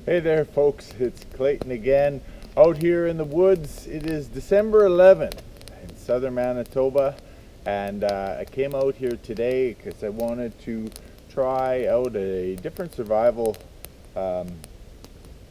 Hey there folks, it's Clayton again, out here in the woods. It is December 11th in southern Manitoba, and I came out here today because I wanted to try out a different survival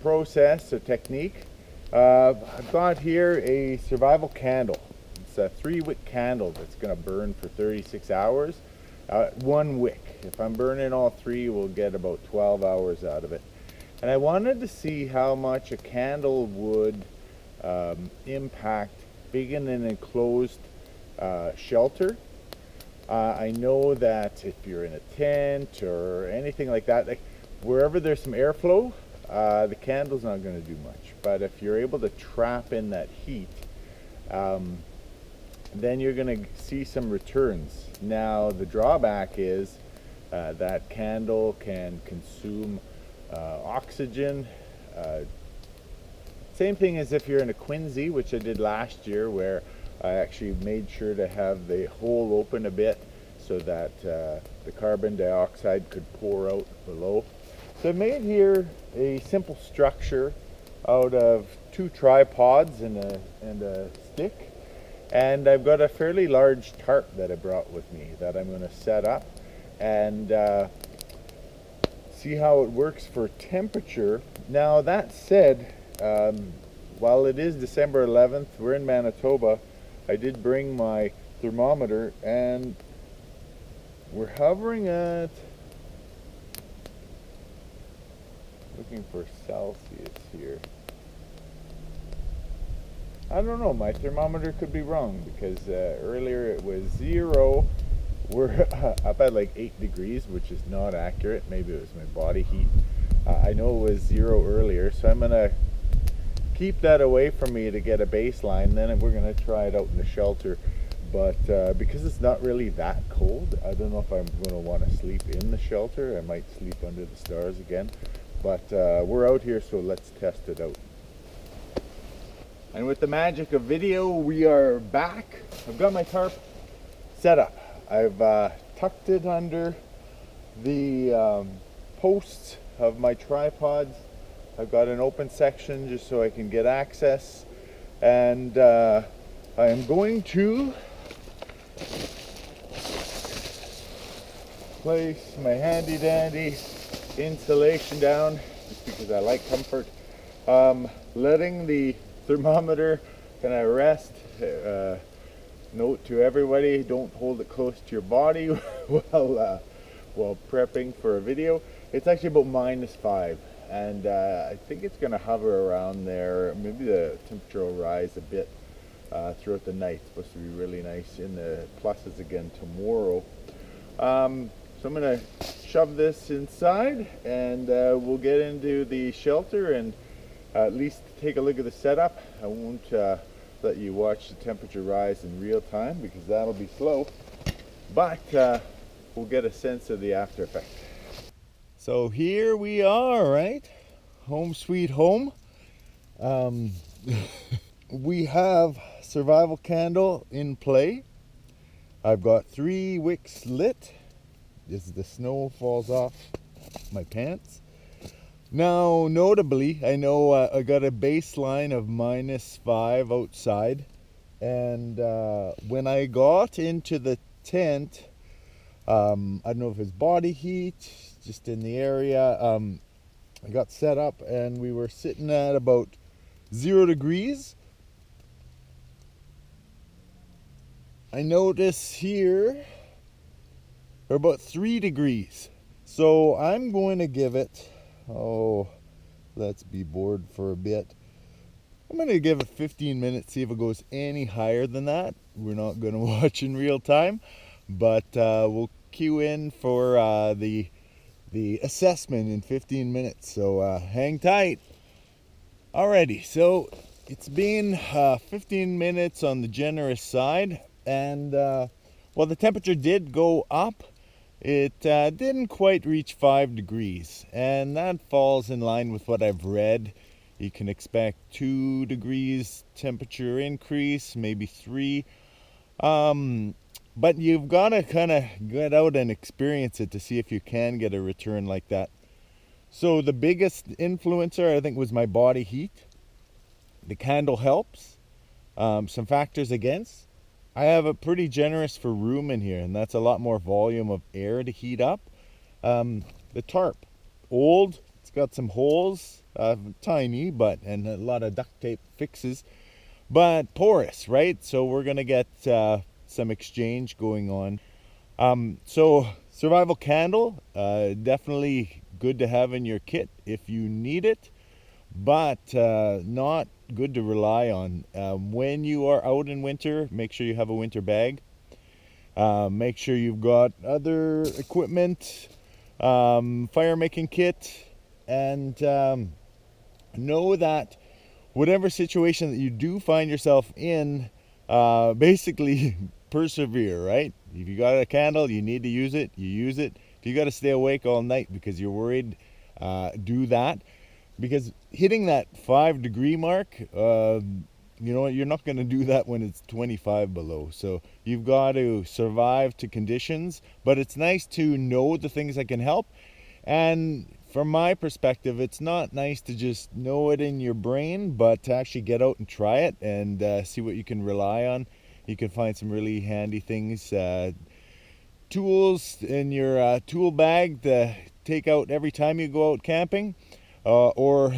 process or technique. I've got here a survival candle. It's a 3-wick candle that's going to burn for 36 hours. 1 wick. If I'm burning all 3, we'll get about 12 hours out of it. And I wanted to see how much a candle would impact being in an enclosed shelter. I know that if you're in a tent or anything like that, like wherever there's some airflow, the candle's not going to do much. But if you're able to trap in that heat, then you're going to see some returns. Now the drawback is that candle can consume oxygen. Same thing as if you're in a Quincy, which I did last year, where I actually made sure to have the hole open a bit so that the carbon dioxide could pour out below. So I made here a simple structure out of 2 tripods and a stick, and I've got a fairly large tarp that I brought with me that I'm going to set up and see how it works for temperature. Now that said, while it is December 11th, we're in Manitoba, I did bring my thermometer and we're hovering at, looking for Celsius here. I don't know, my thermometer could be wrong because earlier it was 0. We're up at like 8 degrees, which is not accurate. Maybe it was my body heat. I know it was 0 earlier, so I'm gonna keep that away from me to get a baseline. Then we're gonna try it out in the shelter. But because it's not really that cold, I don't know if I'm gonna want to sleep in the shelter. I might sleep under the stars again. But we're out here, so let's test it out. And with the magic of video, we are back. I've got my tarp set up. I've tucked it under the posts of my tripods. I've got an open section just so I can get access, and I am going to place my handy dandy insulation down just because I like comfort. Letting the thermometer kind of rest. Note to everybody, don't hold it close to your body while prepping for a video. It's actually about -5, and I think it's going to hover around there. Maybe the temperature will rise a bit throughout the night. It's supposed to be really nice in the pluses again tomorrow. So I'm going to shove this inside, and we'll get into the shelter and at least take a look at the setup. I won't let you watch the temperature rise in real time because that'll be slow, but we'll get a sense of the after effect. So here we are, right? Home sweet home. We have survival candle in play. I've got 3 wicks lit as the snow falls off my pants. Now, notably, I know I got a baseline of -5 outside, and when I got into the tent, I don't know if it's body heat, just in the area, I got set up and we were sitting at about 0 degrees. I notice here we're about 3 degrees, so I'm going to give it, let's be bored for a bit. I'm going to give it 15 minutes, see if it goes any higher than that. We're not going to watch in real time, but we'll cue in for the assessment in 15 minutes. So hang tight. Alrighty, so it's been 15 minutes on the generous side, and well, the temperature did go up. It didn't quite reach 5 degrees, and that falls in line with what I've read. You can expect 2 degrees temperature increase, maybe 3. But you've got to kind of get out and experience it to see if you can get a return like that. So the biggest influencer, I think, was my body heat. The candle helps. Some factors against. I have a pretty generous for room in here, and that's a lot more volume of air to heat up. The tarp, old, it's got some holes, tiny, and a lot of duct tape fixes, but porous, right? So we're gonna get some exchange going on. So survival candle, definitely good to have in your kit if you need it, but not good to rely on. When you are out in winter, make sure you have a winter bag. Make sure you've got other equipment, fire making kit, and know that whatever situation that you do find yourself in, basically persevere, right? If you got a candle, you need to use it, you use it. If you got to stay awake all night because you're worried, do that. Because hitting that 5-degree mark, you know, you're not going to do that when it's 25 below. So you've got to survive to conditions, but it's nice to know the things that can help. And from my perspective, it's not nice to just know it in your brain, but to actually get out and try it and see what you can rely on. You can find some really handy things, tools in your tool bag to take out every time you go out camping, or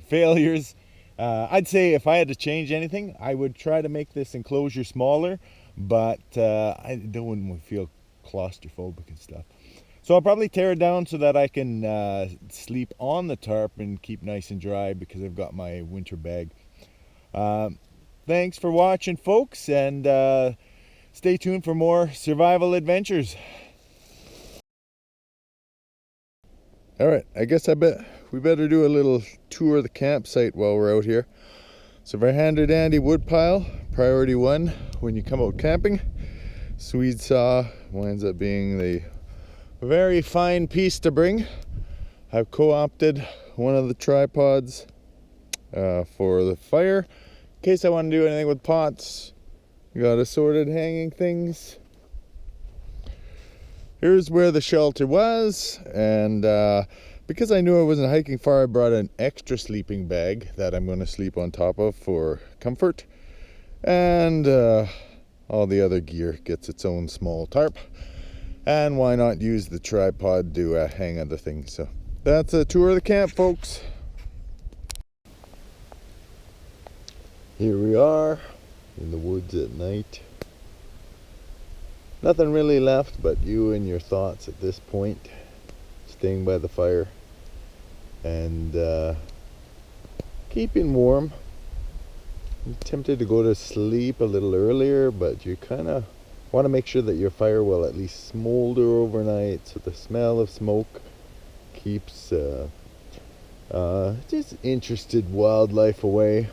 failures. I'd say if I had to change anything, I would try to make this enclosure smaller, but I don't want to feel claustrophobic and stuff. So I'll probably tear it down so that I can sleep on the tarp and keep nice and dry because I've got my winter bag. Thanks for watching, folks, and stay tuned for more survival adventures. All right, I guess we better do a little tour of the campsite while we're out here. So our handy dandy wood pile, priority 1 when you come out camping. Swede saw winds up being the very fine piece to bring. I've co-opted one of the tripods for the fire in case I want to do anything with pots. Got assorted hanging things. Here's where the shelter was, and because I knew I wasn't hiking far, I brought an extra sleeping bag that I'm going to sleep on top of for comfort, and all the other gear gets its own small tarp. And why not use the tripod to hang other things? So that's a tour of the camp, folks. Here we are in the woods at night. Nothing really left but you and your thoughts at this point, staying by the fire and keeping warm. I'm tempted to go to sleep a little earlier, but you kind of want to make sure that your fire will at least smolder overnight so the smell of smoke keeps just interested wildlife away.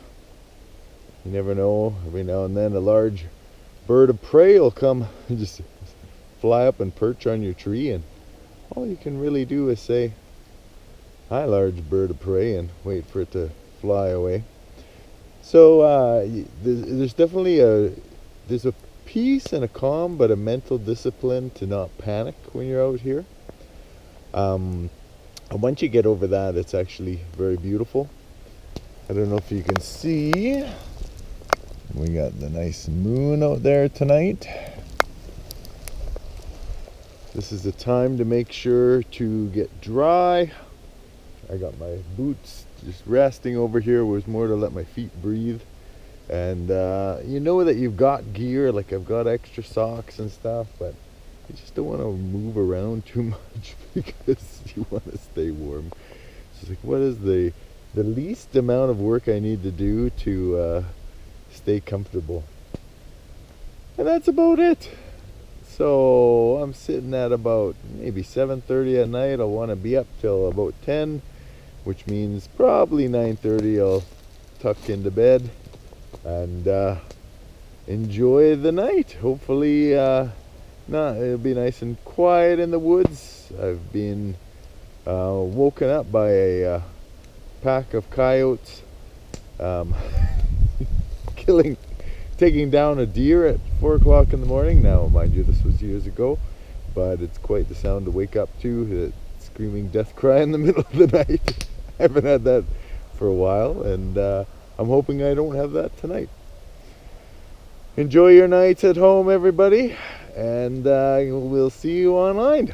You never know, every now and then a large bird of prey will come and just fly up and perch on your tree, and all you can really do is say, "Hi, large bird of prey," and wait for it to fly away. So there's definitely a peace and a calm, but a mental discipline to not panic when you're out here. And once you get over that, it's actually very beautiful. I don't know if you can see. We got the nice moon out there tonight. This is the time to make sure to get dry. I got my boots just resting over here. Was more to let my feet breathe. And you know that you've got gear, like I've got extra socks and stuff, but you just don't want to move around too much because you want to stay warm. It's like, what is the least amount of work I need to do to stay comfortable? And that's about it. So I'm sitting at about maybe 7:30 at night. I'll want to be up till about 10, which means probably 9:30 I'll tuck into bed and enjoy the night. Hopefully it'll be nice and quiet in the woods. I've been woken up by a pack of coyotes taking down a deer at 4 o'clock in the morning. Now mind you, this was years ago, but it's quite the sound to wake up to. It's screaming death cry in the middle of the night. I haven't had that for a while, and I'm hoping I don't have that tonight. Enjoy your nights at home, everybody, and we'll see you online.